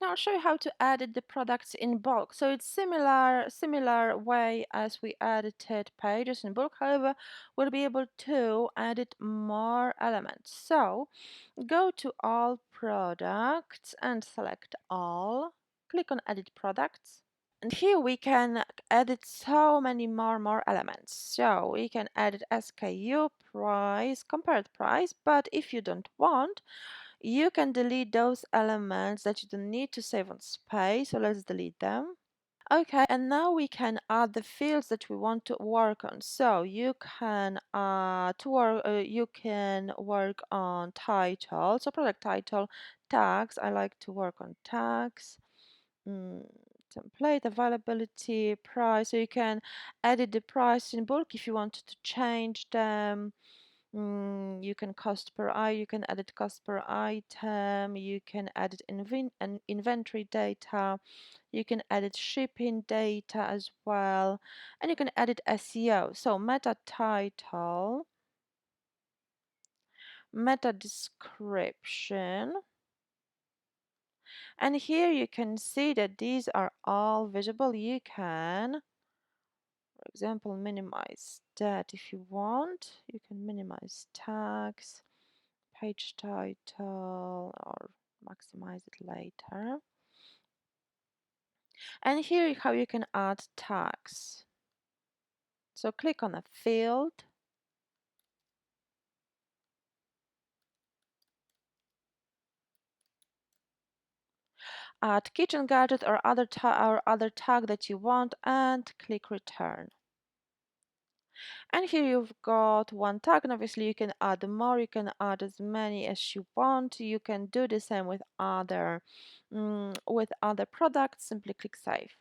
Now I'll show you how to edit the products in bulk. So it's similar way as we edited pages in bulk. However, we'll be able to edit more elements. So go to all products and select all. Click on edit products. And here we can edit so many more elements. So we can edit SKU, price, compared price, but if you don't want, you can delete those elements that you don't need to save on space. So let's delete them. Okay, and now we can add the fields that we want to work on. So you can work on title, so product title, tags. I like to work on tags. Mm, template, availability, price. So you can edit the price in bulk if you want to change them. You can you can edit cost per item, you can edit inventory data, you can edit shipping data as well, and you can edit SEO. So meta title, meta description, and here you can see that these are all visible. You can, for example, minimize that if you want. You can minimize tags, page title, or maximize it later. And here how you can add tags. So click on a field, add kitchen gadget or other tag that you want, and click return. And here you've got one tag, and obviously you can add more, you can add as many as you want. You can do the same with other products. Simply click save.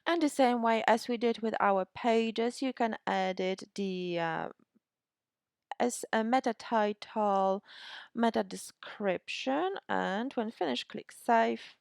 And the same way as we did with our pages, you can edit the as a meta title, meta description, and when finished, click save.